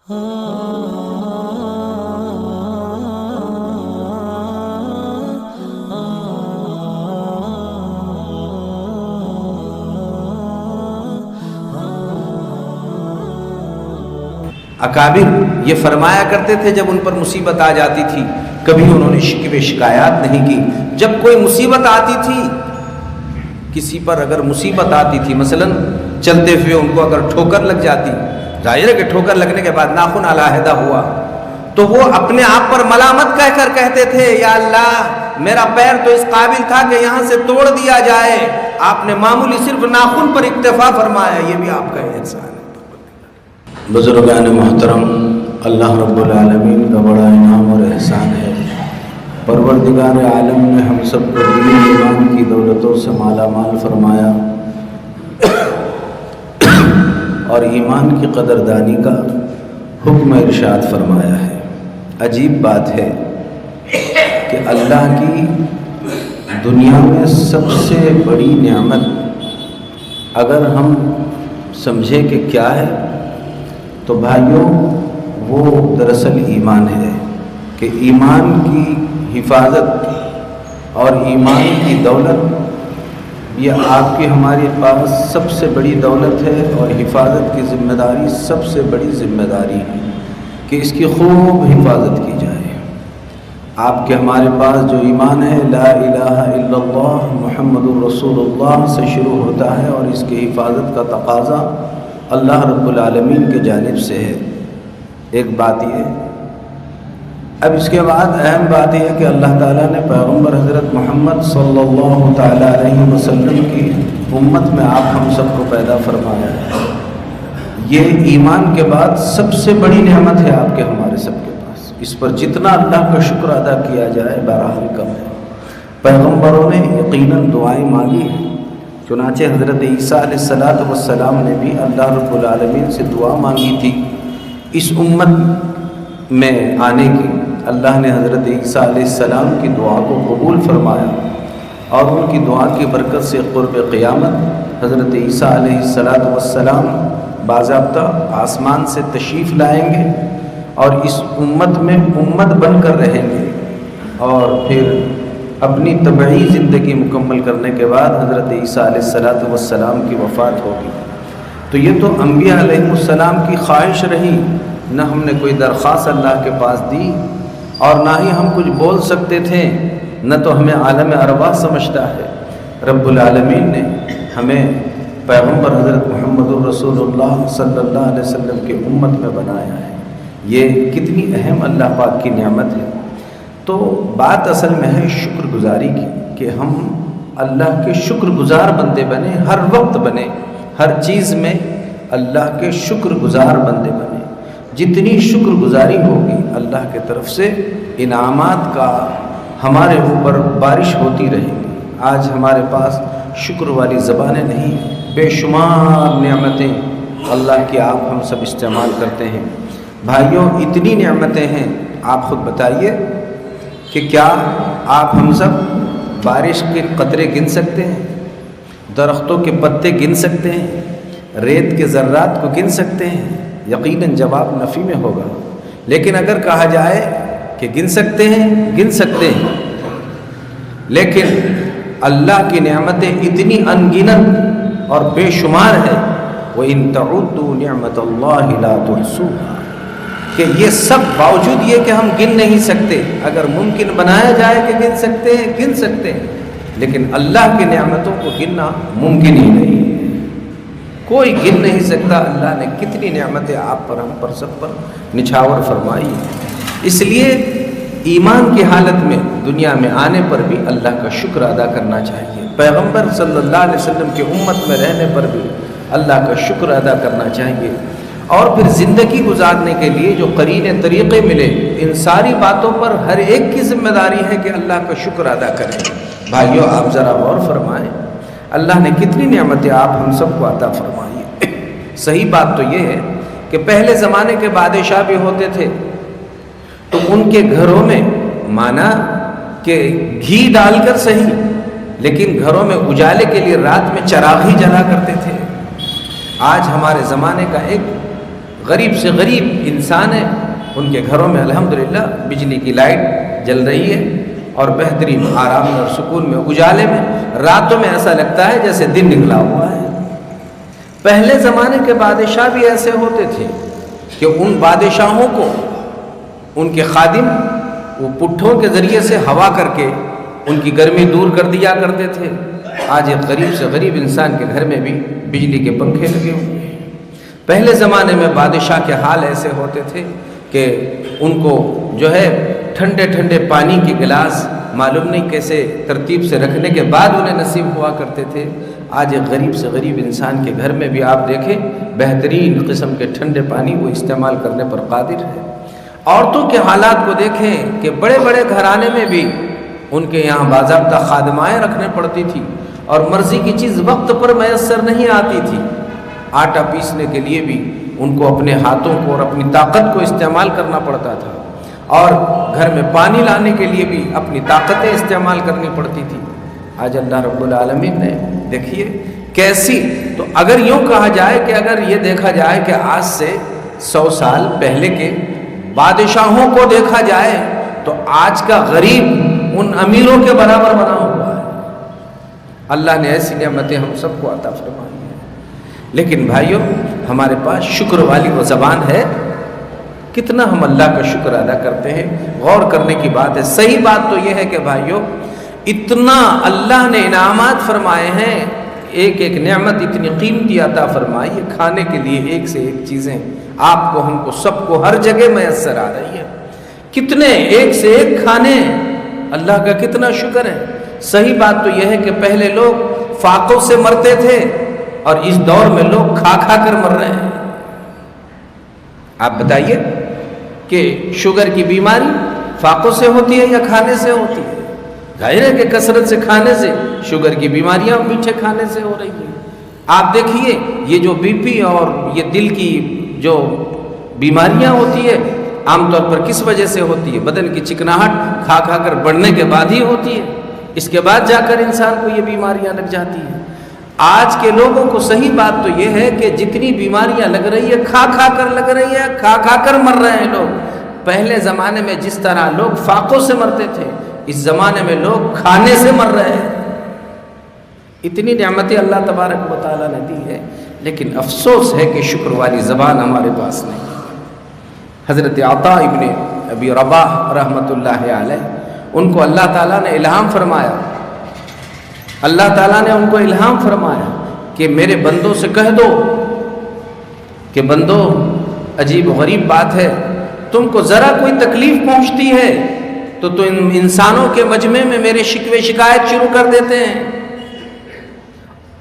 اکابر یہ فرمایا کرتے تھے جب ان پر مصیبت آ جاتی تھی، کبھی انہوں نے شکوے شکایات نہیں کی۔ جب کوئی مصیبت آتی تھی، کسی پر اگر مصیبت آتی تھی، مثلا چلتے ہوئے ان کو اگر ٹھوکر لگ جاتی، ظاہر ہے کہ ٹھوکر لگنے کے بعد ناخن علیحدہ ہوا، تو وہ اپنے آپ پر ملامت کہہ کر کہتے تھے یا اللہ میرا پیر تو اس قابل تھا کہ یہاں سے توڑ دیا جائے، آپ نے معمولی صرف ناخن پر اکتفا فرمایا، یہ بھی آپ کا احسان ہے۔ بزرگان محترم، اللہ رب العالمین کا بڑا انعام اور احسان ہے، پروردگار عالم نے ہم سب کو دین ایمان کی دولتوں سے مالا مال فرمایا اور ایمان کی قدردانی کا حکم ارشاد فرمایا ہے۔ عجیب بات ہے کہ اللہ کی دنیا میں سب سے بڑی نعمت اگر ہم سمجھیں کہ کیا ہے تو بھائیوں وہ دراصل ایمان ہے، کہ ایمان کی حفاظت اور ایمان کی دولت یہ آپ کی ہمارے پاس سب سے بڑی دولت ہے، اور حفاظت کی ذمہ داری سب سے بڑی ذمہ داری ہے کہ اس کی خوب حفاظت کی جائے۔ آپ کے ہمارے پاس جو ایمان ہے لا الہ الا اللہ محمد الرسول اللہ سے شروع ہوتا ہے، اور اس کی حفاظت کا تقاضا اللہ رب العالمین کی جانب سے ہے۔ ایک بات یہ ہے، اب اس کے بعد اہم بات یہ ہے کہ اللہ تعالیٰ نے پیغمبر حضرت محمد صلی اللہ تعالیٰ علیہ وسلم کی امت میں آپ ہم سب کو پیدا فرمایا ہے۔ یہ ایمان کے بعد سب سے بڑی نعمت ہے آپ کے ہمارے سب کے پاس، اس پر جتنا اللہ کا شکر ادا کیا جائے بہرحال کم ہے۔ پیغمبروں نے یقیناً دعائیں مانگی ہیں، چنانچہ حضرت عیسیٰ علیہ السلام نے بھی اللہ رب العالمین سے دعا مانگی تھی اس امت میں آنے کی۔ اللہ نے حضرت عیسیٰ علیہ السلام کی دعا کو قبول فرمایا، اور ان کی دعا کی برکت سے قرب قیامت حضرت عیسیٰ علیہ السلام باضابطہ آسمان سے تشریف لائیں گے اور اس امت میں امت بن کر رہیں گے، اور پھر اپنی طبعی زندگی مکمل کرنے کے بعد حضرت عیسیٰ علیہ السلام کی وفات ہوگی۔ تو یہ تو انبیاء علیہ السلام کی خواہش رہی، نہ ہم نے کوئی درخواست اللہ کے پاس دی اور نہ ہی ہم کچھ بول سکتے تھے، نہ تو ہمیں عالم ارواح سمجھتا ہے۔ رب العالمین نے ہمیں پیغمبر حضرت محمد الرسول اللہ صلی اللہ علیہ وسلم کی امت میں بنایا ہے۔ یہ کتنی اہم اللہ پاک کی نعمت ہے۔ تو بات اصل میں ہے شکر گزاری کی، کہ ہم اللہ کے شکر گزار بندے بنے، ہر وقت بنے، ہر چیز میں اللہ کے شکر گزار بندے بنے۔ جتنی شکر گزاری ہوگی اللہ کے طرف سے انعامات کا ہمارے اوپر بارش ہوتی رہے گی۔ آج ہمارے پاس شکر والی زبانیں نہیں، بے شمار نعمتیں اللہ کی آپ ہم سب استعمال کرتے ہیں۔ بھائیوں اتنی نعمتیں ہیں، آپ خود بتائیے کہ کیا آپ ہم سب بارش کے قطرے گن سکتے ہیں؟ درختوں کے پتے گن سکتے ہیں؟ ریت کے ذرات کو گن سکتے ہیں؟ یقیناً جواب نفی میں ہوگا۔ لیکن اگر کہا جائے کہ گن سکتے ہیں، گن سکتے ہیں، لیکن اللہ کی نعمتیں اتنی انگنت اور بے شمار ہیں، وَإِن تَعُدُّوا نِعْمَةَ اللَّهِ لَا تُحْصُوهَا، کہ یہ سب باوجود یہ کہ ہم گن نہیں سکتے، اگر ممکن بنایا جائے کہ گن سکتے ہیں، گن سکتے ہیں، لیکن اللہ کی نعمتوں کو گننا ممکن ہی نہیں ہے۔ کوئی گن نہیں سکتا اللہ نے کتنی نعمتیں آپ پر، ہم پر، سب پر نچھاور فرمائی ہے۔ اس لیے ایمان کی حالت میں دنیا میں آنے پر بھی اللہ کا شکر ادا کرنا چاہیے، پیغمبر صلی اللہ علیہ وسلم کی امت میں رہنے پر بھی اللہ کا شکر ادا کرنا چاہیے، اور پھر زندگی گزارنے کے لیے جو قرین طریقے ملے، ان ساری باتوں پر ہر ایک کی ذمہ داری ہے کہ اللہ کا شکر ادا کریں۔ بھائیوں آپ ذرا غور فرمائیں، اللہ نے کتنی نعمتیں آپ ہم سب کو عطا فرمائی ہیں۔ صحیح بات تو یہ ہے کہ پہلے زمانے کے بادشاہ بھی ہوتے تھے تو ان کے گھروں میں مانا کہ گھی ڈال کر صحیح، لیکن گھروں میں اجالے کے لیے رات میں چراغ ہی جلا کرتے تھے۔ آج ہمارے زمانے کا ایک غریب سے غریب انسان ہے، ان کے گھروں میں الحمدللہ بجلی کی لائٹ جل رہی ہے اور بہترین آرام میں اور سکون میں، اجالے میں، راتوں میں ایسا لگتا ہے جیسے دن نکلا ہوا ہے۔ پہلے زمانے کے بادشاہ بھی ایسے ہوتے تھے کہ ان بادشاہوں کو ان کے خادم وہ پٹھوں کے ذریعے سے ہوا کر کے ان کی گرمی دور کر دیا کرتے تھے۔ آج ایک غریب سے غریب انسان کے گھر میں بھی بجلی کے پنکھے لگے ہوئے ہیں۔ پہلے زمانے میں بادشاہ کے حال ایسے ہوتے تھے کہ ان کو جو ہے ٹھنڈے ٹھنڈے پانی کے گلاس معلوم نہیں کیسے ترتیب سے رکھنے کے بعد انہیں نصیب ہوا کرتے تھے۔ آج ایک غریب سے غریب انسان کے گھر میں بھی آپ دیکھیں بہترین قسم کے ٹھنڈے پانی وہ استعمال کرنے پر قادر ہے۔ عورتوں کے حالات کو دیکھیں کہ بڑے بڑے گھرانے میں بھی ان کے یہاں باضابطہ خادمائیں رکھنے پڑتی تھی اور مرضی کی چیز وقت پر میسر نہیں آتی تھی۔ آٹا پیسنے کے لیے بھی ان کو اپنے ہاتھوں کو اور اپنی طاقت کو استعمال کرنا پڑتا تھا، اور گھر میں پانی لانے کے لیے بھی اپنی طاقتیں استعمال کرنی پڑتی تھی۔ آج اللہ رب العالمین نے دیکھیے کیسی، تو اگر یوں کہا جائے کہ اگر یہ دیکھا جائے کہ آج سے 100 سال پہلے کے بادشاہوں کو دیکھا جائے تو آج کا غریب ان امیروں کے برابر بنا ہوا ہے۔ اللہ نے ایسی نعمتیں ہم سب کو عطا فرمائی ہیں، لیکن بھائیوں ہمارے پاس شکر والی وہ زبان ہے، کتنا ہم اللہ کا شکر ادا کرتے ہیں؟ غور کرنے کی بات ہے۔ صحیح بات تو یہ ہے کہ بھائیوں اتنا اللہ نے انعامات فرمائے ہیں، ایک ایک نعمت اتنی قیمتی عطا فرمائی ہے، کھانے کے لیے ایک سے ایک چیزیں آپ کو ہم کو سب کو ہر جگہ میسر آ رہی ہے، کتنے ایک سے ایک کھانے، اللہ کا کتنا شکر ہے۔ صحیح بات تو یہ ہے کہ پہلے لوگ فاقوں سے مرتے تھے اور اس دور میں لوگ کھا کھا کر مر رہے ہیں۔ آپ بتائیے کہ شوگر کی بیماری فاقوں سے ہوتی ہے یا کھانے سے ہوتی ہے؟ ظاہر ہے کہ کثرت سے کھانے سے شوگر کی بیماریاں میٹھے کھانے سے ہو رہی ہیں۔ آپ دیکھیے یہ جو بی پی اور یہ دل کی جو بیماریاں ہوتی ہے عام طور پر کس وجہ سے ہوتی ہے؟ بدن کی چکناہٹ کھا کھا کر بڑھنے کے بعد ہی ہوتی ہے، اس کے بعد جا کر انسان کو یہ بیماریاں لگ جاتی ہیں۔ آج کے لوگوں کو صحیح بات تو یہ ہے کہ جتنی بیماریاں لگ رہی ہے کھا کھا کر لگ رہی ہے، کھا کھا کر مر رہے ہیں لوگ۔ پہلے زمانے میں جس طرح لوگ فاقوں سے مرتے تھے، اس زمانے میں لوگ کھانے سے مر رہے ہیں۔ اتنی نعمتیں اللہ تبارک و تعالیٰ نے دی ہے، لیکن افسوس ہے کہ شکر والی زبان ہمارے پاس نہیں ہے۔ حضرت عطا ابن ابی رباح رحمۃ اللہ علیہ، ان کو اللہ تعالیٰ نے الہام فرمایا، اللہ تعالیٰ نے ان کو الہام فرمایا کہ میرے بندوں سے کہہ دو کہ بندو عجیب و غریب بات ہے، تم کو ذرا کوئی تکلیف پہنچتی ہے تو تم انسانوں کے مجمع میں میرے شکوے شکایت شروع کر دیتے ہیں،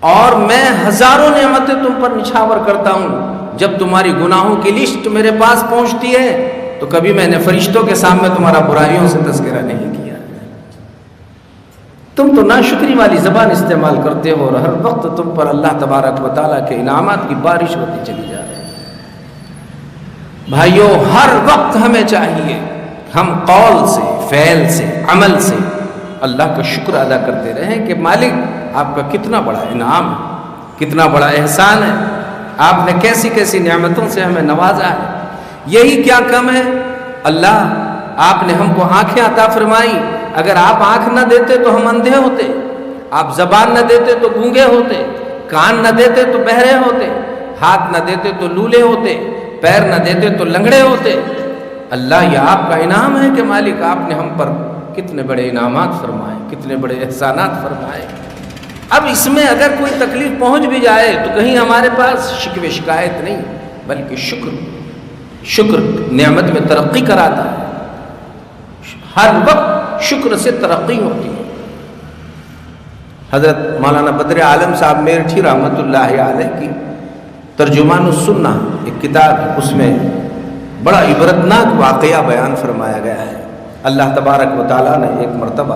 اور میں ہزاروں نعمتیں تم پر نچھاور کرتا ہوں۔ جب تمہاری گناہوں کی لسٹ میرے پاس پہنچتی ہے تو کبھی میں نے فرشتوں کے سامنے تمہارا برائیوں سے تذکرہ نہیں کیا۔ تم تو ناشکری والی زبان استعمال کرتے ہو اور ہر وقت تم پر اللہ تبارک و تعالیٰ کے انعامات کی بارش ہوتی چلی جا رہی ہے۔ بھائیوں ہر وقت ہمیں چاہیے ہم قول سے، فعل سے، عمل سے اللہ کا شکر ادا کرتے رہیں کہ مالک آپ کا کتنا بڑا انعام ہے، کتنا بڑا احسان ہے، آپ نے کیسی کیسی نعمتوں سے ہمیں نوازا ہے۔ یہی کیا کم ہے؟ اللہ آپ نے ہم کو آنکھیں عطا فرمائی، اگر آپ آنکھ نہ دیتے تو ہم اندھے ہوتے، آپ زبان نہ دیتے تو گونگے ہوتے، کان نہ دیتے تو بہرے ہوتے، ہاتھ نہ دیتے تو لولے ہوتے، پیر نہ دیتے تو لنگڑے ہوتے۔ اللہ یہ آپ کا انعام ہے کہ مالک آپ نے ہم پر کتنے بڑے انعامات فرمائے، کتنے بڑے احسانات فرمائے۔ اب اس میں اگر کوئی تکلیف پہنچ بھی جائے تو کہیں ہمارے پاس شکوے شکایت نہیں، بلکہ شکر نعمت میں ترقی کراتا ہے۔ ہر وقت شکر سے ترقی ہوتی ہے۔ حضرت مولانا بدر عالم صاحب میرٹھی رحمۃ اللہ علیہ کی ترجمان السنہ ایک کتاب ہے، اس میں بڑا عبرتناک واقعہ بیان فرمایا گیا ہے۔ اللہ تبارک و تعالیٰ نے ایک مرتبہ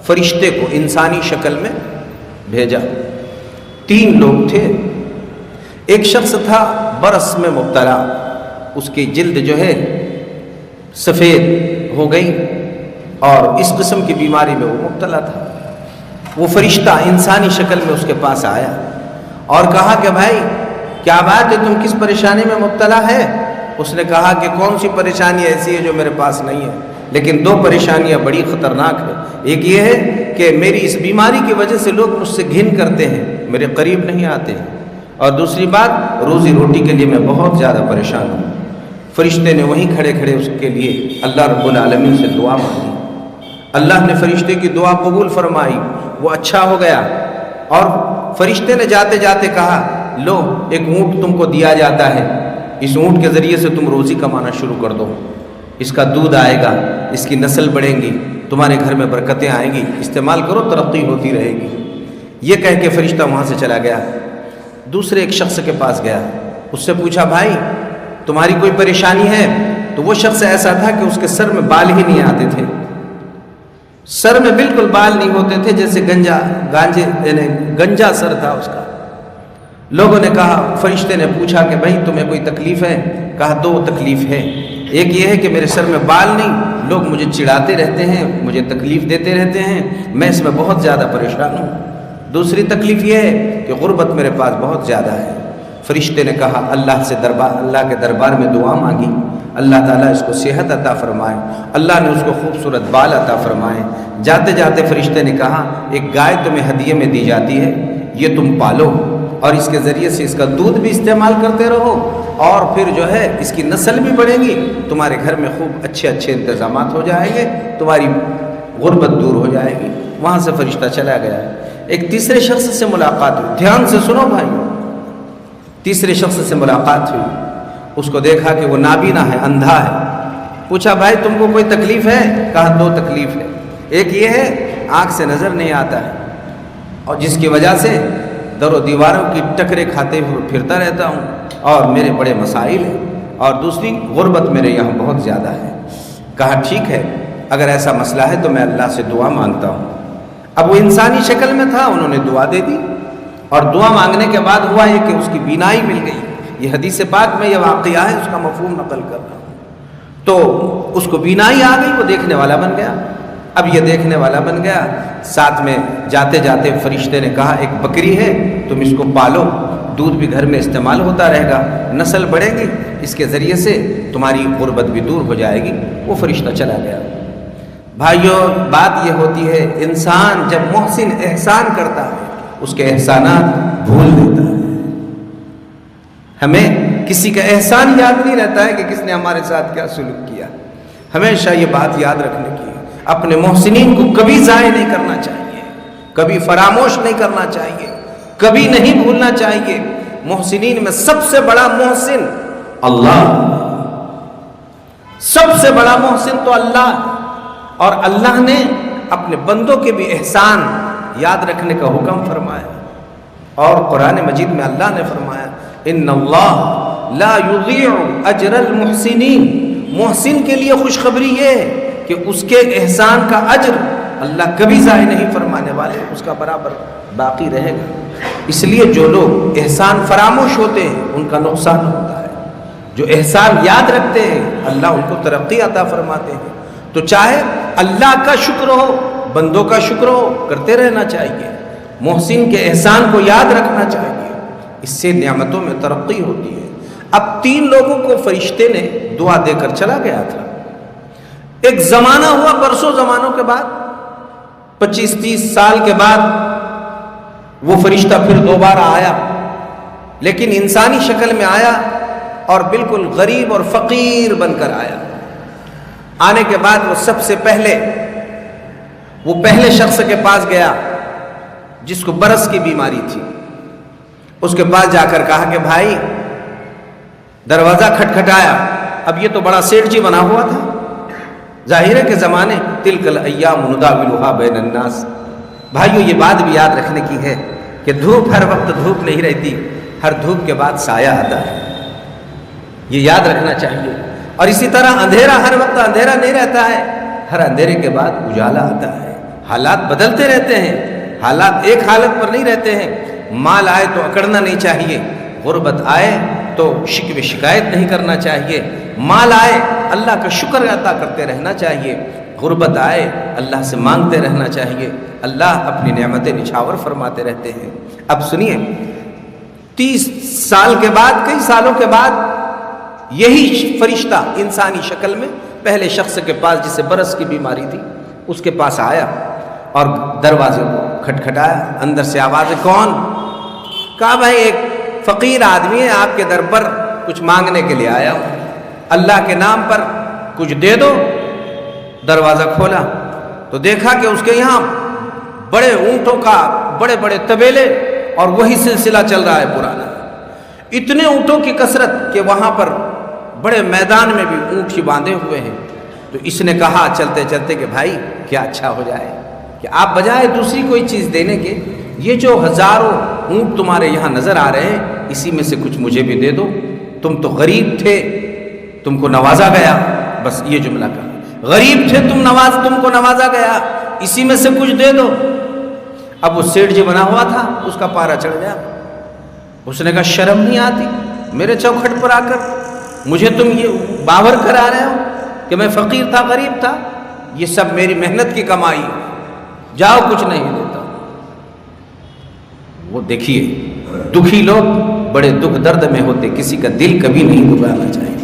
فرشتے کو انسانی شکل میں بھیجا۔ 3 لوگ تھے، ایک شخص تھا برس میں مبتلا، اس کی جلد جو ہے سفید ہو گئی اور اس قسم کی بیماری میں وہ مبتلا تھا۔ وہ فرشتہ انسانی شکل میں اس کے پاس آیا اور کہا کہ بھائی کیا بات ہے، تم کس پریشانی میں مبتلا ہے؟ اس نے کہا کہ کون سی پریشانی ایسی ہے جو میرے پاس نہیں ہے، لیکن دو پریشانیاں بڑی خطرناک ہیں۔ ایک یہ ہے کہ میری اس بیماری کی وجہ سے لوگ مجھ سے گھن کرتے ہیں، میرے قریب نہیں آتے ہیں، اور دوسری بات روزی روٹی کے لیے میں بہت زیادہ پریشان ہوں۔ فرشتے نے وہیں کھڑے کھڑے اس کے لیے اللہ رب العالمین سے دعا مانگی، اللہ نے فرشتے کی دعا قبول فرمائی، وہ اچھا ہو گیا۔ اور فرشتے نے جاتے جاتے کہا لو ایک اونٹ تم کو دیا جاتا ہے، اس اونٹ کے ذریعے سے تم روزی کمانا شروع کر دو، اس کا دودھ آئے گا، اس کی نسل بڑھیں گی، تمہارے گھر میں برکتیں آئیں گی، استعمال کرو، ترقی ہوتی رہے گی۔ یہ کہہ کے فرشتہ وہاں سے چلا گیا۔ دوسرے ایک شخص کے پاس گیا، اس سے پوچھا بھائی تمہاری کوئی پریشانی ہے؟ تو وہ شخص ایسا تھا کہ اس کے سر میں بال ہی نہیں آتے تھے، سر میں بالکل بال نہیں ہوتے تھے، جیسے گنجا سر تھا اس کا۔ لوگوں نے کہا، فرشتے نے پوچھا کہ بھائی تمہیں کوئی تکلیف ہے؟ کہا دو تکلیف ہے، ایک یہ ہے کہ میرے سر میں بال نہیں، لوگ مجھے چڑھاتے رہتے ہیں، مجھے تکلیف دیتے رہتے ہیں، میں اس میں بہت زیادہ پریشان ہوں۔ دوسری تکلیف یہ ہے کہ غربت میرے پاس بہت زیادہ ہے۔ فرشتے نے کہا اللہ کے دربار میں دعا مانگی، اللہ تعالیٰ اس کو صحت عطا فرمائے، اللہ نے اس کو خوبصورت بال عطا فرمائے۔ جاتے جاتے فرشتے نے کہا ایک گائے تمہیں ہدیے میں دی جاتی ہے، یہ تم پالو اور اس کے ذریعے سے اس کا دودھ بھی استعمال کرتے رہو، اور پھر جو ہے اس کی نسل بھی بڑھے گی، تمہارے گھر میں خوب اچھے اچھے انتظامات ہو جائیں گے، تمہاری غربت دور ہو جائے گی۔ وہاں سے فرشتہ چلا گیا۔ ایک تیسرے شخص سے ملاقات ہوئی، دھیان سے سنو بھائی، تیسرے شخص سے ملاقات ہوئی، اس کو دیکھا کہ وہ نابینا ہے، اندھا ہے۔ پوچھا بھائی تم کو کوئی تکلیف ہے؟ کہا دو تکلیف ہے، ایک یہ ہے آنکھ سے نظر نہیں آتا ہے، اور جس کی وجہ سے در و دیواروں کی ٹکرے کھاتے ہوئے پھرتا رہتا ہوں، اور میرے بڑے مسائل ہیں، اور دوسری غربت میرے یہاں بہت زیادہ ہے۔ کہا ٹھیک ہے، اگر ایسا مسئلہ ہے تو میں اللہ سے دعا مانگتا ہوں۔ اب وہ انسانی شکل میں تھا، انہوں نے دعا دے دی، اور دعا مانگنے کے بعد ہوا یہ کہ اس کی بینائی مل گئی۔ یہ حدیث پاک میں یہ واقعہ ہے، اس کا مفہوم نقل کر رہا ہوں۔ تو اس کو بینائی آ گئی، وہ دیکھنے والا بن گیا۔ اب یہ دیکھنے والا بن گیا، ساتھ میں جاتے جاتے فرشتے نے کہا ایک بکری ہے، تم اس کو پالو، دودھ بھی گھر میں استعمال ہوتا رہے گا، نسل بڑھے گی، اس کے ذریعے سے تمہاری غربت بھی دور ہو جائے گی۔ وہ فرشتہ چلا گیا۔ بھائیو بات یہ ہوتی ہے، انسان جب محسن احسان کرتا ہے اس کے احسانات بھول دیتا ہے۔ ہمیں کسی کا احسان یاد نہیں رہتا ہے کہ کس نے ہمارے ساتھ کیا سلوک کیا۔ ہمیشہ یہ بات یاد رکھنے کی ہے، اپنے محسنین کو کبھی ضائع نہیں کرنا چاہیے، کبھی فراموش نہیں کرنا چاہیے، کبھی نہیں بھولنا چاہیے۔ محسنین میں سب سے بڑا محسن اللہ، سب سے بڑا محسن تو اللہ ہے، اور اللہ نے اپنے بندوں کے بھی احسان یاد رکھنے کا حکم فرمایا، اور قرآن مجید میں اللہ نے فرمایا ان اللہ لا یضیع اجر المحسنین۔ محسن کے لیے خوشخبری یہ ہے کہ اس کے احسان کا اجر اللہ کبھی ضائع نہیں فرمانے والے، اس کا برابر باقی رہے گا۔ اس لیے جو لوگ احسان فراموش ہوتے ہیں ان کا نقصان ہوتا ہے، جو احسان یاد رکھتے ہیں اللہ ان کو ترقی عطا فرماتے ہیں۔ تو چاہے اللہ کا شکر ہو، بندوں کا شکر ہو، کرتے رہنا چاہیے، محسن کے احسان کو یاد رکھنا چاہیے، اس سے نعمتوں میں ترقی ہوتی ہے۔ اب 3 لوگوں کو فرشتے نے دعا دے کر چلا گیا تھا۔ ایک زمانہ ہوا، برسوں زمانوں کے بعد، 25-30 سال کے بعد وہ فرشتہ پھر دوبارہ آیا، لیکن انسانی شکل میں آیا، اور بالکل غریب اور فقیر بن کر آیا۔ آنے کے بعد وہ سب سے پہلے وہ پہلے شخص کے پاس گیا جس کو برس کی بیماری تھی، اس کے پاس جا کر کہا کہ بھائی، دروازہ کھٹکھٹایا۔ اب یہ تو بڑا سیٹھ جی بنا ہوا تھا، ظاہر ہے کہ زمانے تلک الایام نداولها بین الناس۔ بھائیو یہ بات بھی یاد رکھنے کی ہے کہ دھوپ ہر وقت دھوپ نہیں رہتی، ہر دھوپ کے بعد سایہ آتا ہے، یہ یاد رکھنا چاہیے۔ اور اسی طرح اندھیرا ہر وقت اندھیرا نہیں رہتا ہے، ہر اندھیرے کے بعد اجالا آتا ہے۔ حالات بدلتے رہتے ہیں، حالات ایک حالت پر نہیں رہتے ہیں۔ مال آئے تو اکڑنا نہیں چاہیے، غربت آئے تو شکوے شکایت نہیں کرنا چاہیے۔ مال آئے اللہ کا شکر ادا کرتے رہنا چاہیے، غربت آئے اللہ سے مانگتے رہنا چاہیے۔ اللہ اپنی نعمتیں نچھاور فرماتے رہتے ہیں۔ اب سنیے، 30 سال کے بعد، کئی سالوں کے بعد یہی فرشتہ انسانی شکل میں پہلے شخص کے پاس جسے برس کی بیماری تھی اس کے پاس آیا اور دروازے کو کھٹکھٹایا. اندر سے آواز ہے کون؟ کہا بھائی ایک فقیر آدمی ہے آپ کے در پر کچھ مانگنے کے لیے آیا ہوں، اللہ کے نام پر کچھ دے دو. دروازہ کھولا تو دیکھا کہ اس کے یہاں بڑے اونٹوں کا بڑے بڑے طبیلے اور وہی سلسلہ چل رہا ہے پرانا. اتنے اونٹوں کی کثرت کہ وہاں پر بڑے میدان میں بھی اونٹ ہی باندھے ہوئے ہیں. تو اس نے کہا چلتے چلتے کہ بھائی کیا اچھا ہو جائے کہ آپ بجائے دوسری کوئی چیز دینے کے یہ جو ہزاروں اونٹ تمہارے یہاں نظر آ رہے ہیں اسی میں سے کچھ مجھے بھی دے دو. تم تو غریب تھے، تم کو نوازا گیا. بس یہ جملہ کہا، غریب تھے تم کو نوازا گیا، اسی میں سے کچھ دے دو. اب وہ سیٹھ جی بنا ہوا تھا، اس کا پارا چڑھ گیا. اس نے کہا شرم نہیں آتی میرے چوکھٹ پر آ کر مجھے تم یہ باور کرا رہے ہو کہ میں فقیر تھا، غریب تھا؟ یہ سب میری محنت کی کمائی، جاؤ کچھ نہیں دیتا. وہ دیکھیے دکھی لوگ بڑے دکھ درد میں ہوتے، کسی کا دل کبھی نہیں دبانا چاہیے.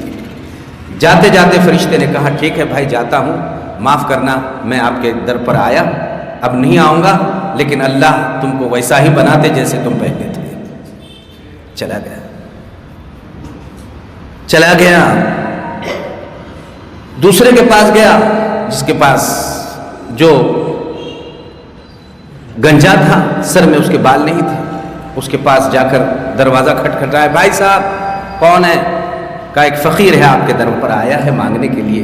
جاتے جاتے فرشتے نے کہا ٹھیک ہے بھائی جاتا ہوں، معاف کرنا میں آپ کے در پر آیا، اب نہیں آؤں گا، لیکن اللہ تم کو ویسا ہی بنا دے جیسے تم پہلے تھے. چلا گیا. دوسرے کے پاس گیا جس کے پاس جو گنجا تھا، سر میں اس کے بال نہیں تھے. اس کے پاس جا کر دروازہ کھٹکھٹایا، بھائی صاحب کون ہے؟ کہا ایک فقیر ہے آپ کے در پر آیا ہے مانگنے کے لیے،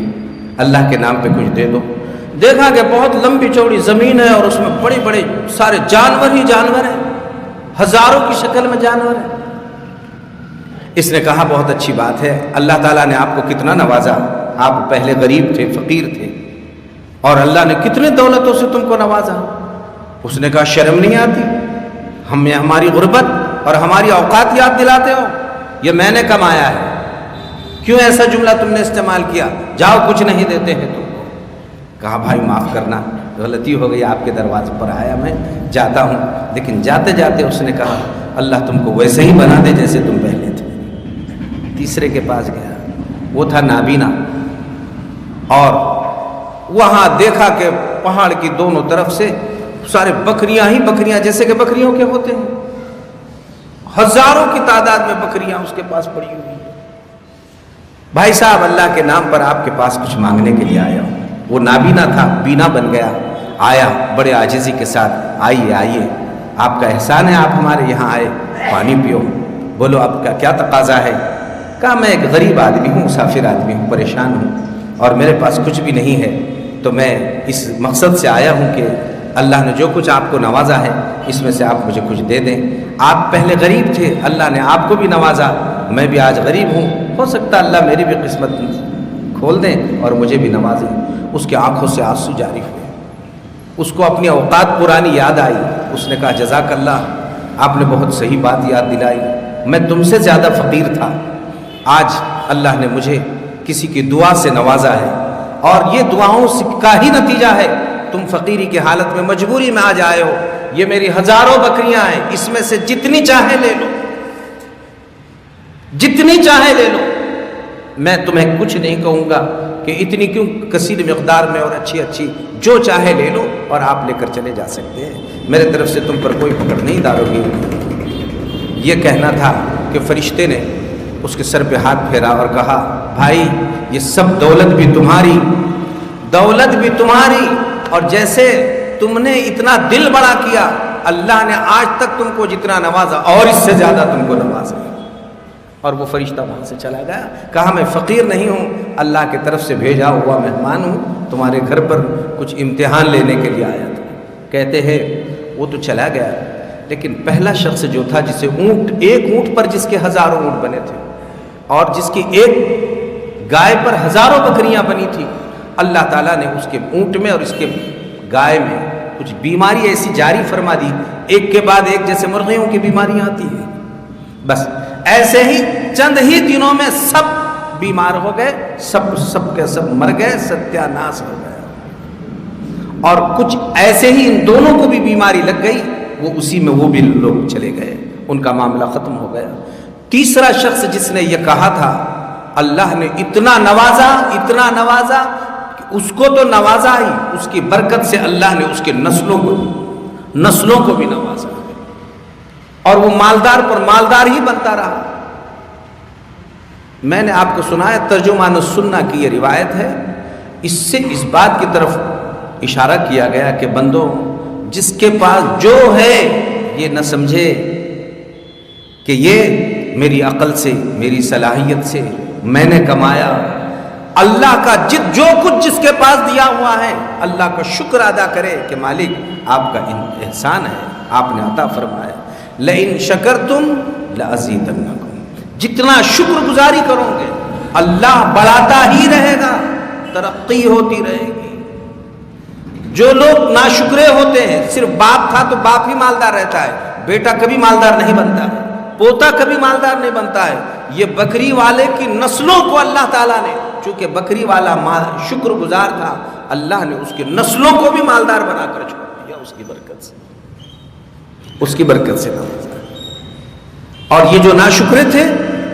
اللہ کے نام پہ کچھ دے دو. دیکھا کہ بہت لمبی چوڑی زمین ہے اور اس میں بڑے بڑے سارے جانور ہی جانور ہیں، ہزاروں کی شکل میں جانور ہیں. اس نے کہا بہت اچھی بات ہے، اللہ تعالیٰ نے آپ کو کتنا نوازا، آپ پہلے غریب تھے، فقیر تھے، اور اللہ نے کتنے دولتوں سے تم کو نوازا. اس نے کہا شرم نہیں آتی؟ ہمیں ہماری غربت اور ہماری اوقات یاد دلاتے ہو؟ یہ میں نے کمایا ہے، کیوں ایسا جملہ تم نے استعمال کیا؟ جاؤ کچھ نہیں دیتے ہیں تم کو. کہا بھائی معاف کرنا، غلطی ہو گئی، آپ کے دروازے پر آیا میں، جاتا ہوں. لیکن جاتے جاتے اس نے کہا اللہ تم کو ویسے ہی بنا دے جیسے تم پہلے تھے. تیسرے کے پاس گیا، وہ تھا نابینا، اور وہاں دیکھا کہ پہاڑ کی دونوں طرف سے سارے بکریاں ہی بکریاں، جیسے کہ بکریوں کے ہوتے ہیں، ہزاروں کی تعداد میں بکریاں اس کے پاس پڑی ہوئی. بھائی صاحب اللہ کے نام پر آپ کے پاس کچھ مانگنے کے لیے آیا ہوں. وہ نابینا تھا، بینا بن گیا، آیا بڑے عاجزی کے ساتھ، آئیے آپ کا احسان ہے آپ ہمارے یہاں آئے، پانی پیو. بولو آپ کا کیا تقاضا ہے؟ کہا میں ایک غریب آدمی ہوں، مسافر آدمی ہوں، پریشان ہوں اور میرے پاس کچھ بھی نہیں ہے، تو میں اس مقصد سے آیا ہوں کہ اللہ نے جو کچھ آپ کو نوازا ہے اس میں سے آپ مجھے کچھ دے دیں. آپ پہلے غریب تھے، اللہ نے آپ کو بھی نوازا، میں بھی آج غریب ہوں، ہو سکتا اللہ میری بھی قسمت کھول دیں اور مجھے بھی نوازیں. اس کی آنکھوں سے آنسو جاری ہوئے، اس کو اپنی اوقات پرانی یاد آئی. اس نے کہا جزاک اللہ، آپ نے بہت صحیح بات یاد دلائی، میں تم سے زیادہ فقیر تھا، آج اللہ نے مجھے کسی کی دعا سے نوازا ہے، اور یہ دعاؤں کا ہی نتیجہ ہے تم فقیری کی حالت میں مجبوری میں آ جائے ہو. یہ میری ہزاروں بکریاں ہیں، اس میں سے جتنی چاہے لے لو، جتنی چاہے لے لو، میں تمہیں کچھ نہیں کہوں گا کہ اتنی کیوں کثیر مقدار میں، اور اچھی جو چاہے لے لو اور آپ لے کر چلے جا سکتے ہیں، میرے طرف سے تم پر کوئی پکڑ نہیں داروگی. یہ کہنا تھا کہ فرشتے نے اس کے سر پہ ہاتھ پھیرا اور کہا بھائی یہ سب دولت بھی تمہاری، دولت بھی تمہاری، اور جیسے تم نے اتنا دل بڑا کیا، اللہ نے آج تک تم کو جتنا نوازا اور اس سے زیادہ تم کو نوازا. اور وہ فرشتہ وہاں سے چلا گیا. کہا میں فقیر نہیں ہوں، اللہ کی طرف سے بھیجا ہوا مہمان ہوں، تمہارے گھر پر کچھ امتحان لینے کے لیے آیا تھا. کہتے ہیں وہ تو چلا گیا، لیکن پہلا شخص جو تھا جسے ایک اونٹ پر جس کے ہزاروں اونٹ بنے تھے اور جس کی ایک گائے پر ہزاروں بکریاں بنی تھی، اللہ تعالیٰ نے اس کے اونٹ میں اور اس کے گائے میں کچھ بیماری ایسی جاری فرما دی، ایک کے بعد ایک، جیسے مرغیوں کی بیماریاں آتی ہیں. بس ایسے ہی چند ہی دنوں میں سب بیمار ہو گئے، سب کے سب مر گئے، ستیہ ناش ہو گیا. اور کچھ ایسے ہی ان دونوں کو بھی بیماری لگ گئی، وہ اسی میں وہ بھی لوگ چلے گئے. ان کا معاملہ ختم ہو گیا۔ تیسرا شخص جس نے یہ کہا تھا، اللہ نے اتنا نوازا کہ اس کو تو نوازا ہی، اس کی برکت سے اللہ نے اس کے نسلوں کو بھی نوازا، اور وہ مالدار پر مالدار ہی بنتا رہا۔ میں نے آپ کو سنایا، ترجمان السنہ کی یہ روایت ہے، اس سے اس بات کی طرف اشارہ کیا گیا کہ بندوں، جس کے پاس جو ہے یہ نہ سمجھے کہ یہ میری عقل سے، میری صلاحیت سے میں نے کمایا۔ اللہ کا جو کچھ جس کے پاس دیا ہوا ہے، اللہ کا شکر ادا کرے کہ مالک آپ کا احسان ہے، آپ نے عطا فرمایا۔ لئن شکرتم لازیدنکم، جتنا شکر گزاری کرو گے اللہ بڑھاتا ہی رہے گا، ترقی ہوتی رہے گی۔ جو لوگ ناشکرے ہوتے ہیں، صرف باپ تھا تو باپ ہی مالدار رہتا ہے، بیٹا کبھی مالدار نہیں بنتا ہے، پوتا کبھی مالدار نہیں بنتا ہے۔ یہ بکری والے کی نسلوں کو اللہ تعالیٰ نے، چونکہ بکری والا شکر گزار تھا، اللہ نے اس کی نسلوں کو بھی مالدار بنا کر چھوڑ دیا، اس کی برکت سے نوازا۔ اور یہ جو ناشکرے تھے،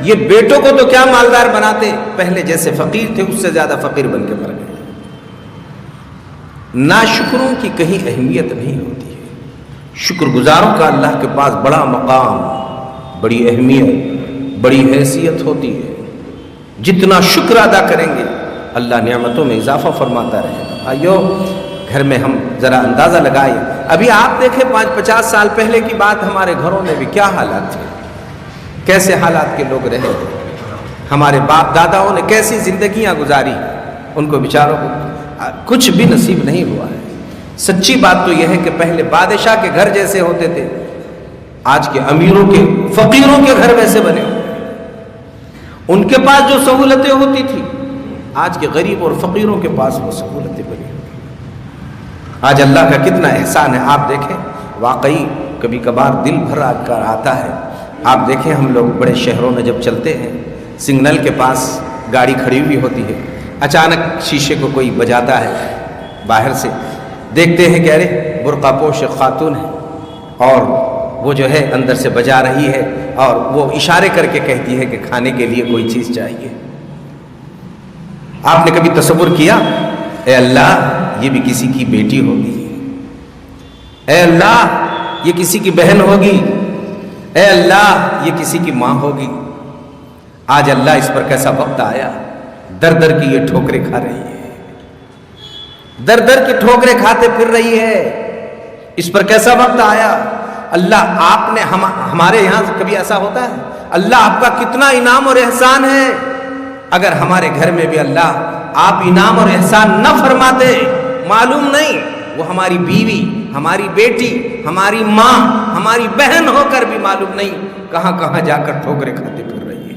یہ بیٹوں کو تو کیا مالدار بناتے، پہلے جیسے فقیر تھے اس سے زیادہ فقیر بن کے مر گئے۔ ناشکروں کی کہیں اہمیت نہیں ہوتی ہے، شکر گزاروں کا اللہ کے پاس بڑا مقام، بڑی اہمیت، بڑی حیثیت ہوتی ہے۔ جتنا شکر ادا کریں گے اللہ نعمتوں میں اضافہ فرماتا رہے گا۔ بھائیو، گھر میں ہم ذرا اندازہ لگائیں، ابھی آپ دیکھیں 50 سال پہلے کی بات، ہمارے گھروں میں بھی کیا حالات تھے، کیسے حالات کے لوگ رہے تھے، ہمارے باپ داداؤں نے کیسی زندگیاں گزاری، ان کو بیچاروں کو کچھ بھی نصیب نہیں ہوا ہے۔ سچی بات تو یہ ہے کہ پہلے بادشاہ کے گھر جیسے ہوتے تھے، آج کے امیروں کے، فقیروں کے گھر ویسے بنے ہوئے، ان کے پاس جو سہولتیں ہوتی تھی، آج کے غریب اور فقیروں کے پاس وہ سہولتیں بنی ہوئی۔ آج اللہ کا کتنا احسان ہے، آپ دیکھیں، واقعی کبھی کبھار دل بھر کر آتا ہے۔ آپ دیکھیں، ہم لوگ بڑے شہروں میں جب چلتے ہیں، سگنل کے پاس گاڑی کھڑی ہوئی ہوتی ہے، اچانک شیشے کو کوئی بجاتا ہے، باہر سے دیکھتے ہیں کہ ارے برقع پوش خاتون ہے، اور وہ جو ہے اندر سے بجا رہی ہے، اور وہ اشارے کر کے کہتی ہے کہ کھانے کے لیے کوئی چیز چاہیے۔ آپ نے کبھی تصور کیا، اے اللہ یہ بھی کسی کی بیٹی ہوگی، اے اللہ یہ کسی کی بہن ہوگی، اے اللہ یہ کسی کی ماں ہوگی۔ آج اللہ اس پر کیسا وقت آیا، در در کی یہ ٹھوکریں کھا رہی ہے، در در کی ٹھوکریں کھاتے پھر رہی ہے، اس پر کیسا وقت آیا۔ اللہ آپ نے ہمارے یہاں کبھی ایسا ہوتا ہے؟ اللہ آپ کا کتنا انعام اور احسان ہے، اگر ہمارے گھر میں بھی اللہ آپ انعام اور احسان نہ فرماتے، معلوم نہیں وہ ہماری بیوی، ہماری بیٹی، ہماری ماں، ہماری بہن ہو کر بھی معلوم نہیں کہاں کہاں جا کر ٹھوکریں کھاتے پھر رہی ہے۔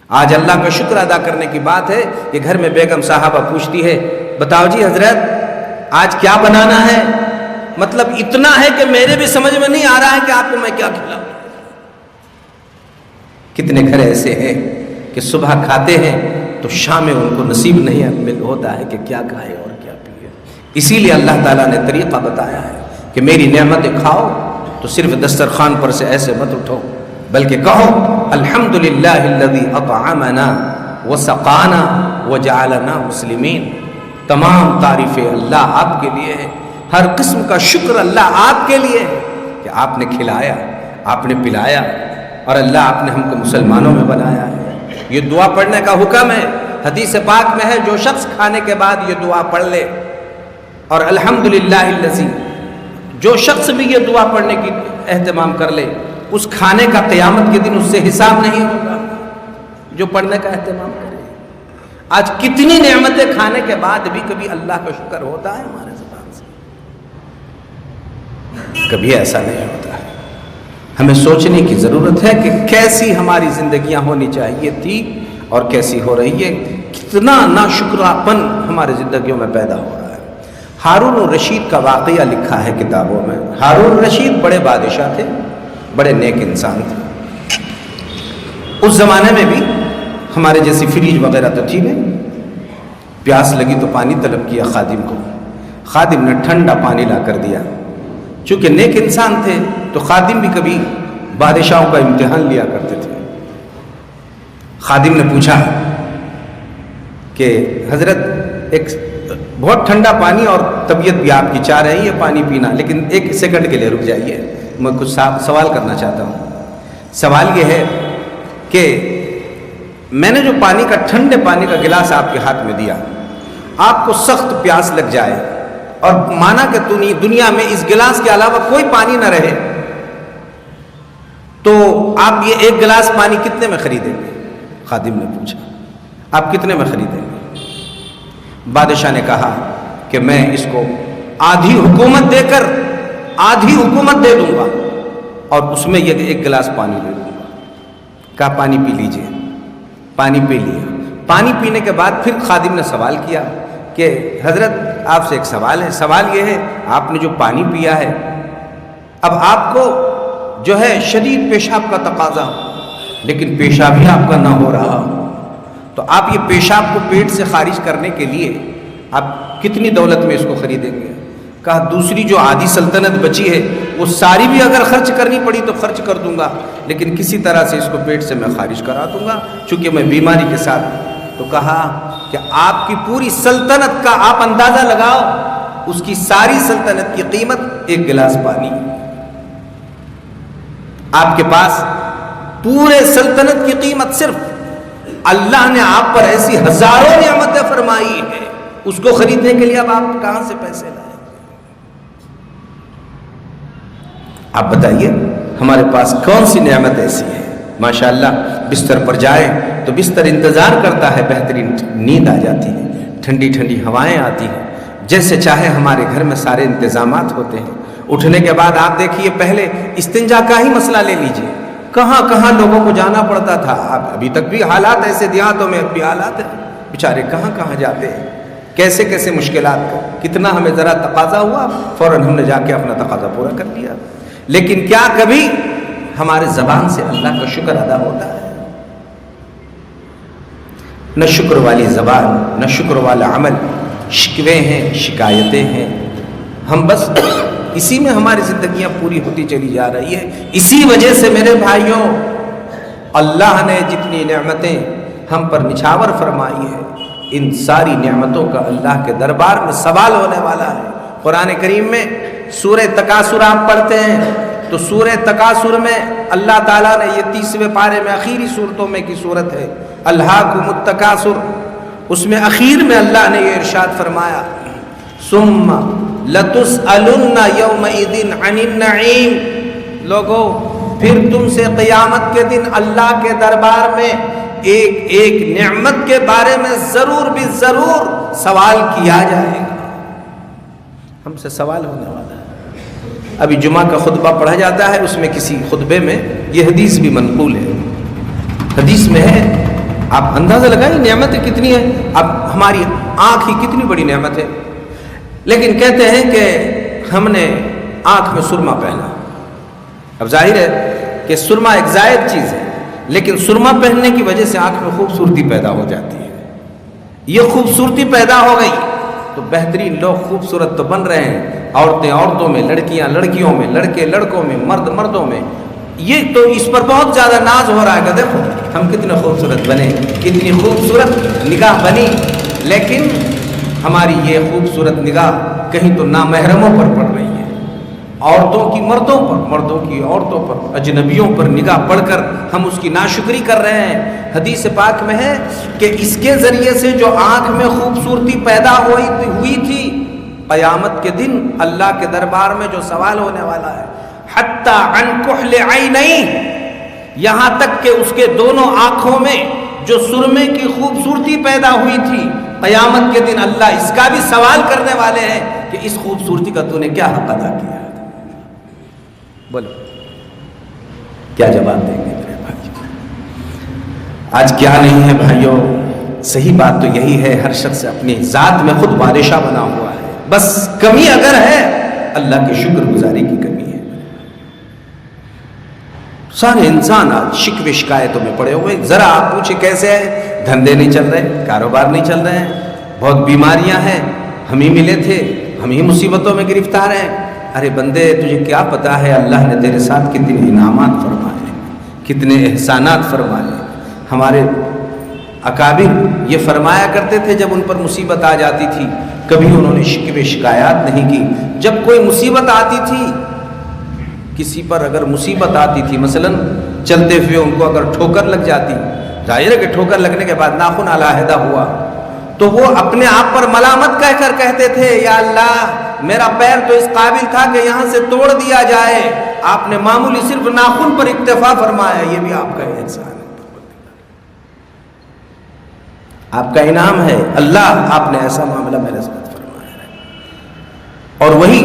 آج اللہ کا شکر ادا کرنے کی بات ہے کہ گھر میں بیگم صاحبہ پوچھتی ہے، بتاؤ جی حضرت آج کیا بنانا ہے؟ مطلب اتنا ہے کہ میرے بھی سمجھ میں نہیں آ رہا ہے کہ آپ کو میں کیا کھلاؤں۔ کتنے گھر ایسے ہیں کہ صبح کھاتے ہیں تو شام میں ان کو نصیب نہیں ہوتا ہے کہ کیا کھائے اور کیا پیے۔ اسی لیے اللہ تعالیٰ نے طریقہ بتایا ہے کہ میری نعمتیں کھاؤ تو صرف دسترخوان پر سے ایسے مت اٹھو، بلکہ کہو الحمدللہ الذی اطعمنا وسقانا وجعلنا مسلمین۔ تمام تعریفیں اللہ آپ کے لیے ہے، ہر قسم کا شکر اللہ آپ کے لیے ہے کہ آپ نے کھلایا، آپ نے پلایا، اور اللہ آپ نے ہم کو مسلمانوں میں بنایا ہے۔ یہ دعا پڑھنے کا حکم ہے، حدیث پاک میں ہے جو شخص کھانے کے بعد یہ دعا پڑھ لے، اور الحمدللہ الذی، جو شخص بھی یہ دعا پڑھنے کی اہتمام کر لے، اس کھانے کا قیامت کے دن اس سے حساب نہیں ہوگا، جو پڑھنے کا اہتمام کرے۔ آج کتنی نعمتیں کھانے کے بعد بھی کبھی اللہ کا شکر ہوتا ہے ہمارے زبان سے؟ کبھی ایسا نہیں ہوتا ہے۔ ہمیں سوچنے کی ضرورت ہے کہ کیسی ہماری زندگیاں ہونی چاہیے تھی اور کیسی ہو رہی ہے، کتنا ناشکراپن ہماری زندگیوں میں پیدا ہو رہا ہے۔ ہارون الرشید کا واقعہ لکھا ہے کتابوں میں۔ ہارون الرشید بڑے بادشاہ تھے، بڑے نیک انسان تھے۔ اس زمانے میں بھی ہمارے جیسی فریج وغیرہ تو تھی نہیں، پیاس لگی تو پانی طلب کیا خادم کو، خادم نے ٹھنڈا پانی لا کر دیا۔ چونکہ نیک انسان تھے تو خادم بھی کبھی بادشاہوں کا امتحان لیا کرتے تھے۔ خادم نے پوچھا کہ حضرت ایک بہت ٹھنڈا پانی اور طبیعت بھی آپ کی چاہ رہی ہے پانی پینا، لیکن 1 سیکنڈ کے لیے رک جائیے، میں کچھ سوال کرنا چاہتا ہوں۔ سوال یہ ہے کہ میں نے جو پانی کا ٹھنڈے پانی کا گلاس آپ کے ہاتھ میں دیا، آپ کو سخت پیاس لگ جائے اور مانا کہ دنیا میں اس گلاس کے علاوہ کوئی پانی نہ رہے، تو آپ یہ 1 گلاس پانی کتنے میں خریدیں گے؟ خادم نے پوچھا، آپ کتنے میں خریدیں گے؟ بادشاہ نے کہا کہ میں اس کو آدھی حکومت دے کر آدھی حکومت دے دوں گا اور اس میں یہ 1 گلاس پانی دے دوں گا۔ کہا پانی پی لیجئے۔ پانی پی لیا۔ پانی پینے کے بعد پھر خادم نے سوال کیا کہ حضرت آپ سے ایک سوال ہے، سوال یہ ہے آپ نے جو پانی پیا ہے، اب آپ کو جو ہے شدید پیشاب کا تقاضا، لیکن پیشاب ہی آپ کا نہ ہو رہا، تو آپ یہ پیشاب کو پیٹ سے خارج کرنے کے لیے آپ کتنی دولت میں اس کو خریدیں گے؟ کہا دوسری جو آدھی سلطنت بچی ہے وہ ساری بھی اگر خرچ کرنی پڑی تو خرچ کر دوں گا، لیکن کسی طرح سے اس کو پیٹ سے میں خارج کرا دوں گا چونکہ میں بیماری کے ساتھ ہوں۔ تو کہا کہ آپ کی پوری سلطنت کا آپ اندازہ لگاؤ، اس کی ساری سلطنت کی قیمت 1 گلاس پانی۔ آپ کے پاس پورے سلطنت کی قیمت، صرف اللہ نے آپ پر ایسی ہزاروں نعمتیں فرمائی ہے، اس کو خریدنے کے لیے اب آپ کہاں سے پیسے لائیں؟ آپ بتائیے ہمارے پاس کون سی نعمت ایسی ہے؟ ماشاءاللہ بستر پر جائے تو بستر انتظار کرتا ہے، بہترین نیند آ جاتی ہے، ٹھنڈی ٹھنڈی ہوائیں آتی ہیں، جیسے چاہے ہمارے گھر میں سارے انتظامات ہوتے ہیں۔ اٹھنے کے بعد آپ دیکھیے، پہلے استنجا کا ہی مسئلہ لے لیجئے، کہاں کہاں لوگوں کو جانا پڑتا تھا، ابھی تک بھی حالات ایسے دیہاتوں میں بھی حالات ہیں، بیچارے کہاں کہاں جاتے ہیں، کیسے کیسے مشکلات کا، کتنا ہمیں ذرا تقاضا ہوا فوراً ہم نے جا کے اپنا تقاضا پورا کر لیا، لیکن کیا کبھی ہمارے زبان سے اللہ کا شکر ادا ہوتا ہے؟ نہ شکر والی زبان، نہ شکر والا عمل، شکوے ہیں، شکایتیں ہیں، ہم بس اسی میں ہماری زندگیاں پوری ہوتی چلی جا رہی ہے۔ اسی وجہ سے میرے بھائیوں، اللہ نے جتنی نعمتیں ہم پر نچھاور فرمائی ہے، ان ساری نعمتوں کا اللہ کے دربار میں سوال ہونے والا ہے۔ قرآن کریم میں سورہ تکاثر آپ پڑھتے ہیں تو سورہ تکاثر میں اللہ تعالیٰ نے یہ 30ویں پارے میں آخری صورتوں میں کی صورت ہے، الہاکم التکاثر، اس میں اخیر میں اللہ نے یہ ارشاد فرمایا، ثم لتسألن یومئذ عن النعیم، لوگو پھر تم سے قیامت کے دن اللہ کے دربار میں ایک ایک نعمت کے بارے میں ضرور بھی ضرور سوال کیا جائے گا۔ ہم سے سوال ہونے والا ہے۔ ابھی جمعہ کا خطبہ پڑھا جاتا ہے، اس میں کسی خطبے میں یہ حدیث بھی منقول ہے، حدیث میں ہے، آپ اندازہ لگائیں نعمتیں کتنی ہیں۔ اب ہماری آنکھ ہی کتنی بڑی نعمت ہے، لیکن کہتے ہیں کہ ہم نے آنکھ میں سرما پہنا۔ اب ظاہر ہے کہ سرما ایک زائد چیز ہے، لیکن سرما پہننے کی وجہ سے آنکھ میں خوبصورتی پیدا ہو جاتی ہے۔ یہ خوبصورتی پیدا ہو گئی تو بہترین لوگ خوبصورت تو بن رہے ہیں، عورتیں عورتوں میں، لڑکیاں لڑکیوں میں، لڑکے لڑکوں میں، مرد مردوں میں، یہ تو اس پر بہت زیادہ ناز ہو رہا ہے کہ دیکھو ہم کتنے خوبصورت بنے، کتنی خوبصورت نگاہ بنی، لیکن ہماری یہ خوبصورت نگاہ کہیں تو نامحرموں پر پڑ رہی ہے، عورتوں کی مردوں پر، مردوں کی عورتوں پر، اجنبیوں پر نگاہ پڑ کر ہم اس کی ناشکری کر رہے ہیں۔ حدیث پاک میں ہے کہ اس کے ذریعے سے جو آنکھ میں خوبصورتی پیدا ہوئی تھی، قیامت کے دن اللہ کے دربار میں جو سوال ہونے والا ہے، حتی عن کحل عینین، یہاں تک کہ اس کے دونوں آنکھوں میں جو سرمے کی خوبصورتی پیدا ہوئی تھی، قیامت کے دن اللہ اس کا بھی سوال کرنے والے ہیں کہ اس خوبصورتی کا تو نے کیا حق ادا کیا؟ بولو کیا جواب دیں گے میرے بھائی؟ آج کیا نہیں ہے بھائیوں، صحیح بات تو یہی ہے، ہر شخص اپنی ذات میں خود بادشاہ بنا ہوا ہے، بس کمی اگر ہے اللہ کی شکر گزاری کی کمی ہے۔ سارے انسان آج شکوے شکایتوں میں پڑے ہوئے، ذرا آپ پوچھیں کیسے ہے، دھندے نہیں چل رہے، کاروبار نہیں چل رہے ہیں، بہت بیماریاں ہیں، ہم ہی ملے تھے، ہم ہی مصیبتوں میں گرفتار ہیں، ارے بندے تجھے کیا پتا ہے اللہ نے تیرے ساتھ کتنے انعامات فرمائے، کتنے احسانات فرمائے۔ ہمارے اکابر یہ فرمایا کرتے تھے جب ان پر مصیبت آ جاتی تھی، کبھی انہوں نے شکوے شکایات نہیں کی۔ جب کوئی مصیبت آتی تھی، کسی پر اگر مصیبت آتی تھی، مثلا چلتے ہوئے ان کو اگر ٹھوکر لگ جاتی، ظاہر ہے کہ ٹھوکر لگنے کے بعد ناخن علیحدہ ہوا، تو وہ اپنے آپ پر ملامت کہہ کر کہتے تھے یا اللہ میرا پیر تو اس قابل تھا کہ یہاں سے توڑ دیا جائے، آپ نے معمولی صرف ناخن پر اکتفا فرمایا، یہ بھی آپ کا احسان ہے، آپ کا انعام ہے، اللہ آپ نے ایسا معاملہ میرے ساتھ فرمایا ہے۔ اور وہی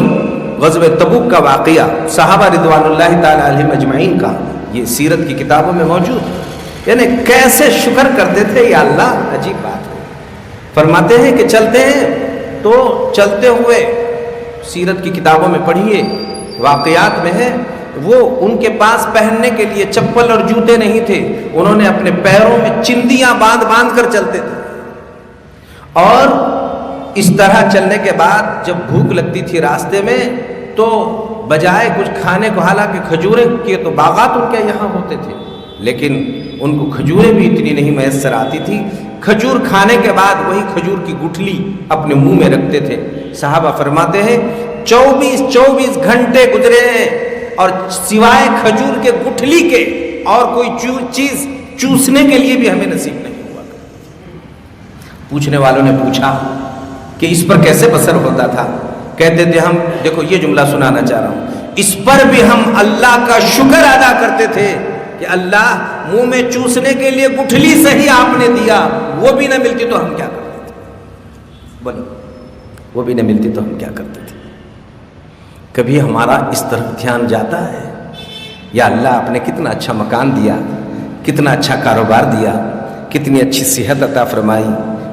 غزوہ تبوک کا واقعہ صحابہ رضوان اللہ تعالی علیہم اجمعین کا یہ سیرت کی کتابوں میں موجود ہے، یعنی کیسے شکر کرتے تھے یا اللہ، عجیب بات ہے۔ فرماتے ہیں کہ چلتے ہیں تو چلتے ہوئے سیرت کی کتابوں میں پڑھیے، واقعات میں ہے، وہ ان کے پاس پہننے کے لیے چپل اور جوتے نہیں تھے، انہوں نے اپنے پیروں میں چندیاں باندھ باندھ کر چلتے تھے، اور اس طرح چلنے کے بعد جب بھوک لگتی تھی راستے میں تو بجائے کچھ کھانے کو، حالانکہ کھجوریں کے تو باغات ان کے یہاں ہوتے تھے، لیکن ان کو کھجوریں بھی اتنی نہیں میسر آتی تھی، کھجور کھانے کے بعد وہی کھجور کی گٹھلی اپنے منہ میں رکھتے تھے۔ صحابہ فرماتے ہیں 24 گھنٹے گزرے ہیں اور سوائے کھجور کے گٹھلی کے اور کوئی چیز چوسنے کے لیے بھی ہمیں نصیب نہیں ہوا۔ پوچھنے والوں نے پوچھا کہ اس پر کیسے بسر ہوتا تھا؟ کہتے تھے ہم، دیکھو یہ جملہ سنانا چاہ رہا ہوں، اس پر بھی ہم اللہ کا شکر ادا کرتے تھے کہ اللہ منہ میں چوسنے کے لیے گٹھلی صحیح آپ نے دیا، وہ بھی نہ ملتی تو ہم کیا کرتے تھے؟ بولو، وہ بھی نہ ملتی تو ہم کیا کرتے تھے؟ کبھی ہمارا اس طرف دھیان جاتا ہے یا اللہ آپ نے کتنا اچھا مکان دیا، کتنا اچھا کاروبار دیا، کتنی اچھی صحت عطا فرمائی،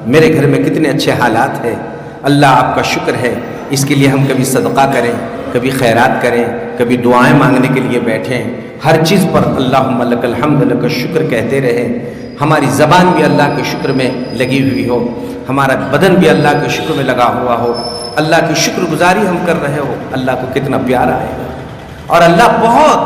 میرے گھر میں کتنے اچھے حالات ہیں، اللہ آپ کا شکر ہے۔ اس کے لیے ہم کبھی صدقہ کریں، کبھی خیرات کریں، کبھی دعائیں مانگنے کے لیے بیٹھیں، ہر چیز پر اللہم لک الحمد لک الشکر کہتے رہیں، ہماری زبان بھی اللہ کے شکر میں لگی ہوئی ہو، ہمارا بدن بھی اللہ کے شکر میں لگا ہوا ہو، اللہ کی شکر گزاری ہم کر رہے ہو، اللہ کو کتنا پیار آئے گا۔ اور اللہ بہت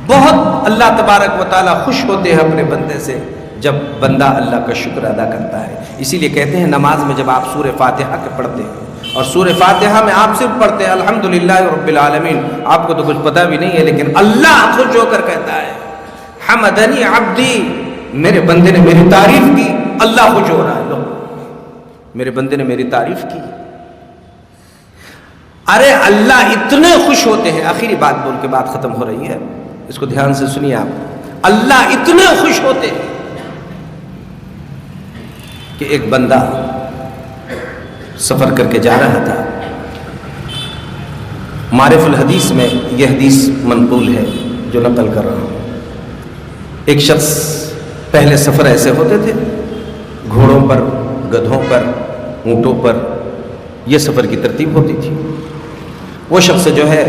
بہت اللہ تبارک و تعالیٰ خوش ہوتے ہیں اپنے بندے سے جب بندہ اللہ کا شکر ادا کرتا ہے۔ اسی لیے کہتے ہیں نماز میں جب آپ سورہ فاتحہ کے پڑھتے ہیں، اور سورہ فاتحہ میں آپ صرف پڑھتے ہیں الحمدللہ رب العالمین، آپ کو تو کچھ پتہ بھی نہیں ہے، لیکن اللہ خوش ہو کر کہتا ہے حمدنی عبدی، میرے بندے نے میری تعریف کی، اللہ خوش ہو رہا ہے، لو میرے بندے نے میری تعریف کی۔ ارے اللہ اتنے خوش ہوتے ہیں، آخری بات بول کے بات ختم ہو رہی ہے، اس کو دھیان سے سنیے آپ، اللہ اتنے خوش ہوتے ہیں کہ ایک بندہ سفر کر کے جا رہا تھا، معرف الحدیث میں یہ حدیث منقول ہے جو نقل کر رہا ہوں۔ ایک شخص، پہلے سفر ایسے ہوتے تھے گھوڑوں پر، گدھوں پر، اونٹوں پر، یہ سفر کی ترتیب ہوتی تھی۔ وہ شخص جو ہے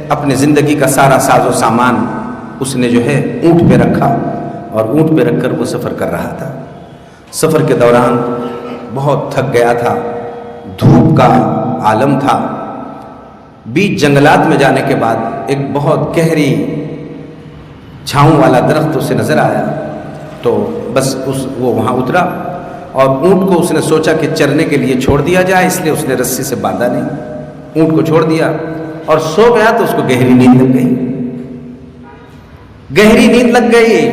اپنے زندگی کا سارا ساز و سامان اس نے جو ہے اونٹ پہ رکھا، اور اونٹ پہ رکھ کر وہ سفر کر رہا تھا۔ سفر کے دوران بہت تھک گیا تھا، دھوپ کا عالم تھا، بیچ جنگلات میں جانے کے بعد ایک بہت گہری چھاؤں والا درخت اسے نظر آیا، تو بس وہ وہاں اترا، اور اونٹ کو اس نے سوچا کہ چرنے کے لیے چھوڑ دیا جائے، اس لیے اس نے رسی سے باندھا نہیں، اونٹ کو چھوڑ دیا اور سو گیا۔ تو اس کو گہری نیند لگ گئی، گہری نیند لگ گئی،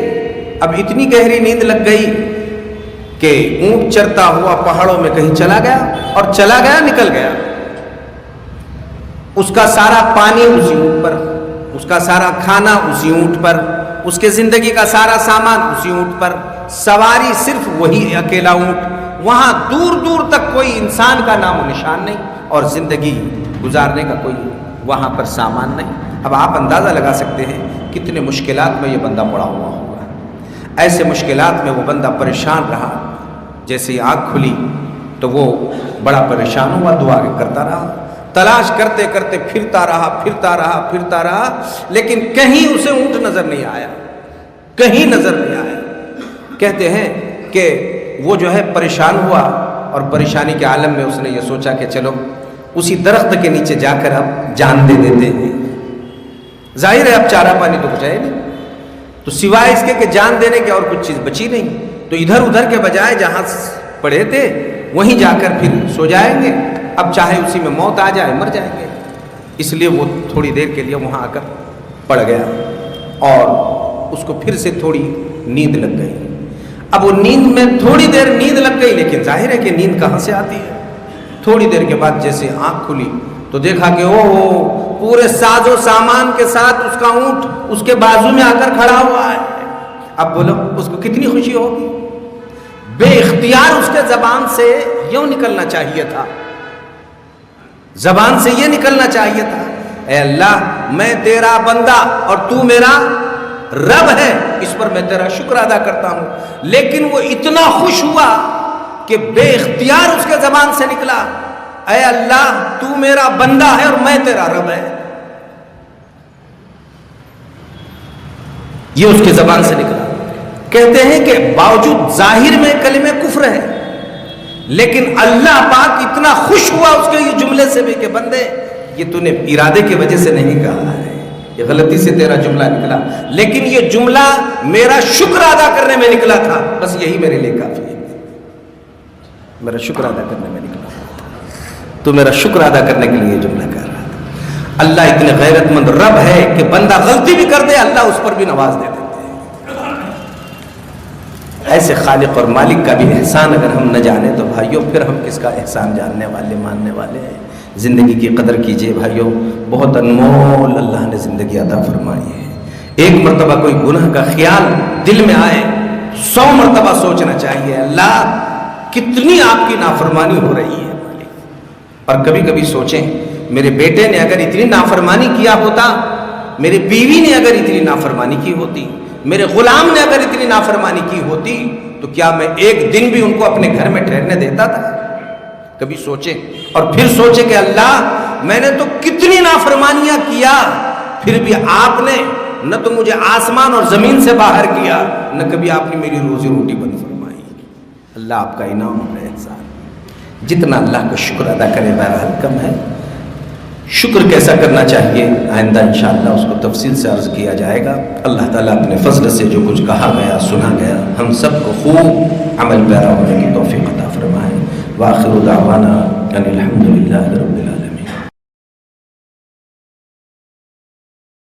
اب اتنی گہری نیند لگ گئی کہ اونٹ چرتا ہوا پہاڑوں میں کہیں چلا گیا، اور چلا گیا، نکل گیا، اس کا سارا پانی اسی اونٹ پر، اس کا سارا کھانا اسی اونٹ پر، اس کے زندگی کا سارا سامان اسی اونٹ پر، سواری صرف وہی اکیلا اونٹ، وہاں دور دور تک کوئی انسان کا نام و نشان نہیں، اور زندگی گزارنے کا کوئی وہاں پر سامان نہیں۔ اب آپ اندازہ لگا سکتے ہیں کتنے مشکلات میں یہ بندہ پڑا ہوا ہوگا۔ ایسے مشکلات میں وہ بندہ پریشان رہا، جیسے ہی آنکھ کھلی تو وہ بڑا پریشان ہوا، دعا کرتا رہا، تلاش کرتے کرتے پھرتا رہا، لیکن کہیں اسے اونٹ نظر نہیں آیا، کہیں نظر نہیں آیا۔ کہتے ہیں کہ وہ جو ہے پریشان ہوا، اور پریشانی کے عالم میں اس نے یہ سوچا کہ چلو اسی درخت کے نیچے جا کر اب جان دے دیتے ہیں. ظاہر ہے اب چارہ پانی تو کچھ ہے نہیں، تو سوائے اس کے کہ جان دینے کے اور کچھ چیز بچی نہیں. تو ادھر ادھر کے بجائے جہاں پڑے تھے وہیں جا کر پھر سو جائیں گے. اب چاہے اسی میں موت آ جائے مر جائیں گے. اس لیے وہ تھوڑی دیر کے لیے وہاں آ کر پڑ گیا اور اس کو پھر سے تھوڑی نیند لگ گئی. اب وہ نیند میں تھوڑی دیر نیند لگ گئی، لیکن ظاہر ہے کہ نیند کہاں سے آتی ہے. تھوڑی دیر کے بعد جیسے آنکھ کھلی تو دیکھا کہ پورے ساز و سامان کے ساتھ اس کا اونٹ اس کے بازو میں آ کر کھڑا ہوا ہے. اب بولو اس کو کتنی خوشی ہوگی. بے اختیار اس کے زبان سے یوں نکلنا چاہیے تھا، زبان سے یہ نکلنا چاہیے تھا، اے اللہ میں تیرا بندہ اور تو میرا رب ہے، اس پر میں تیرا شکر ادا کرتا ہوں. لیکن وہ اتنا خوش ہوا کہ بے اختیار اس کے زبان سے نکلا، اے اللہ تو میرا بندہ ہے اور میں تیرا رب ہے. یہ اس کے زبان سے نکلا. کہتے ہیں کہ باوجود ظاہر میں کلمہ کفر ہے، لیکن اللہ پاک اتنا خوش ہوا اس کے یہ جملے سے بھی کہ بندے یہ تو نے ارادے کی وجہ سے نہیں کہا ہے، یہ غلطی سے تیرا جملہ نکلا، لیکن یہ جملہ میرا شکر ادا کرنے میں نکلا تھا، بس یہی میرے لیے کافی ہے. میرا شکر ادا کرنے میں نکلا تھا، تو میرا شکر ادا کرنے کے لیے یہ جملہ کہہ رہا تھا. اللہ اتنے غیرت مند رب ہے کہ بندہ غلطی بھی کر دے اللہ اس پر بھی نواز دے دیتے ہیں. ایسے خالق اور مالک کا بھی احسان اگر ہم نہ جانیں تو بھائیوں پھر ہم کس کا احسان جاننے والے ماننے والے ہیں. زندگی کی قدر کیجئے بھائیوں، بہت انمول اللہ نے زندگی عطا فرمائی ہے. ایک مرتبہ کوئی گناہ کا خیال دل میں آئے 100 مرتبہ سوچنا چاہیے اللہ کتنی آپ کی نافرمانی ہو رہی ہے مالک. اور کبھی کبھی سوچیں میرے بیٹے نے اگر اتنی نافرمانی کیا ہوتا، میری بیوی نے اگر اتنی نافرمانی کی ہوتی، میرے غلام نے اگر اتنی نافرمانی کی ہوتی تو کیا میں ایک دن بھی ان کو اپنے گھر میں ٹھہرنے دیتا تھا؟ کبھی سوچیں اور پھر سوچیں کہ اللہ میں نے تو کتنی نافرمانیاں کیا، پھر بھی آپ نے نہ تو مجھے آسمان اور زمین سے باہر کیا، نہ کبھی آپ نے میری روزی روٹی بند فرمائی. اللہ آپ کا انعام ہے احسان. جتنا اللہ کا شکر ادا کرے بہرحال کم ہے. شکر کیسا کرنا چاہیے آئندہ انشاءاللہ اس کو تفصیل سے عرض کیا جائے گا. اللہ تعالیٰ اپنے فضل سے جو کچھ کہا گیا سنا گیا ہم سب کو خوب عمل پیرا ہونے کی توفیق عطا فرمائے. وآخر دعوانا ان الحمد للہ رب العالمین.